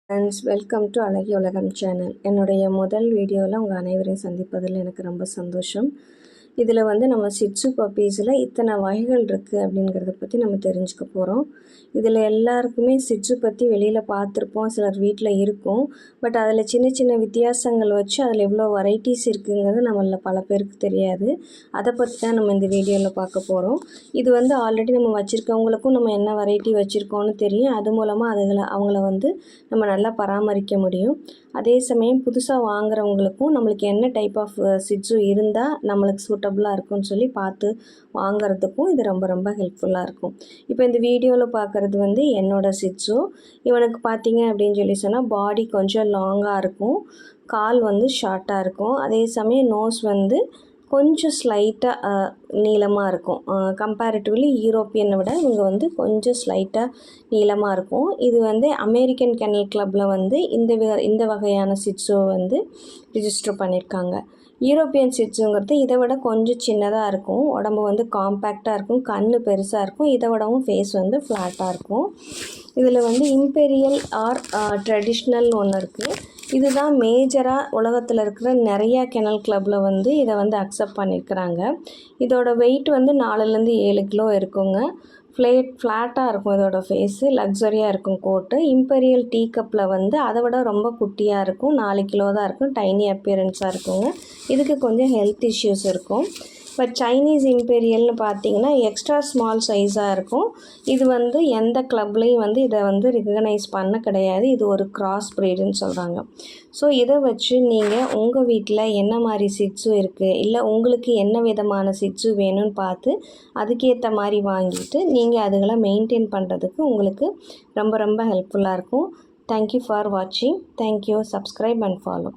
Friends, welcome to அழகிய உலகம் channel. என்னுடைய முதல் வீடியோவில் உங்கள் அனைவரையும் சந்திப்பதில் எனக்கு ரொம்ப சந்தோஷம். இதில் நம்ம சிட்சு பப்பீஸில் இத்தனை வகைகள் இருக்குது அப்படிங்கிறத பற்றி நம்ம தெரிஞ்சுக்க போகிறோம். இதில் எல்லாருக்குமே சிட்சு பற்றி வெளியில் பார்த்துருப்போம், சிலர் வீட்டில் இருக்கும். பட் அதில் சின்ன சின்ன வித்தியாசங்கள் வச்சு அதில் எவ்வளோ வெரைட்டிஸ் இருக்குங்கிறது நம்மள பல பேருக்கு தெரியாது. அதை பற்றி தான் நம்ம இந்த வீடியோவில் பார்க்க போகிறோம். இது ஆல்ரெடி நம்ம வச்சுருக்கவங்களுக்கும் நம்ம என்ன வெரைட்டி வச்சுருக்கோன்னு தெரியும். அது மூலமாக அவங்கள நம்ம நல்லா பராமரிக்க முடியும். அதே சமயம் புதுசாக வாங்குறவங்களுக்கும் நம்மளுக்கு என்ன டைப் ஆஃப் சிட்சு இருந்தால் நம்மளுக்கு சூட்டபுளாக இருக்கும்னு சொல்லி பார்த்து வாங்குறதுக்கும் இது ரொம்ப ரொம்ப ஹெல்ப்ஃபுல்லாக இருக்கும். இப்போ இந்த வீடியோவில் பார்க்குறது என்னோடய சிட்சு. இவனுக்கு பார்த்தீங்க அப்படின்னு சொல்லி சொன்னால் பாடி கொஞ்சம் லாங்காக இருக்கும், கால் ஷார்ட்டாக இருக்கும். அதே சமயம் நோஸ் கொஞ்சம் ஸ்லைட்டாக நீளமாக இருக்கும். கம்பேரிட்டிவ்லி யூரோப்பியனை விட இவங்க கொஞ்சம் ஸ்லைட்டாக நீளமாக இருக்கும். இது அமெரிக்கன் கென்னல் கிளப்பில் இந்த வகையான சிட்சுவை ரிஜிஸ்டர் பண்ணியிருக்காங்க. யூரோப்பியன் சிட்சுங்கிறது இதை விட கொஞ்சம் சின்னதாக இருக்கும். உடம்பு காம்பேக்டாக இருக்கும், கண் பெருசாக இருக்கும். இதை விடவும் ஃபேஸ் ஃப்ளாட்டாக இருக்கும். இதில் இம்பீரியல் ஆர் ட்ரெடிஷ்னல் ஒன்று இருக்குது. இதுதான் மேஜராக உலகத்தில் இருக்கிற நிறையா கெனல் கிளப்பில் இதை அக்செப்ட் பண்ணியிருக்கிறாங்க. இதோட வெயிட் 4லேருந்து 7 கிலோ இருக்குங்க. ஃப்ளாட்டாக இருக்கும் இதோட ஃபேஸு, லக்ஸரியாக இருக்கும் கோட்டு. இம்பீரியல் டீ கப்பில் அதை விட ரொம்ப குட்டியாக இருக்கும், 4 கிலோ தான் இருக்கும், டைனி அப்பியரன்ஸாக இருக்குங்க. இதுக்கு கொஞ்சம் ஹெல்த் இஷ்யூஸ் இருக்கும். இப்போ சைனீஸ் இம்பீரியல்னு பார்த்தீங்கன்னா எக்ஸ்ட்ரா ஸ்மால் சைஸாக இருக்கும். இது எந்த கிளப்லேயும் இதை ரெகக்னைஸ் பண்ண கிடையாது. இது ஒரு கிராஸ் ப்ரீடுன்னு சொல்கிறாங்க. ஸோ இதை வச்சு நீங்கள் உங்கள் வீட்டில் என்ன மாதிரி சிட்சு இருக்குது, இல்லை உங்களுக்கு என்ன விதமான சிட்சு வேணும்னு பார்த்து அதுக்கேற்ற மாதிரி வாங்கிட்டு நீங்கள் அதுகளை மெயின்டைன் பண்ணுறதுக்கு உங்களுக்கு ரொம்ப ரொம்ப ஹெல்ப்ஃபுல்லாக இருக்கும். தேங்க்யூ ஃபார் வாட்சிங். தேங்க்யூ. Subscribe and follow.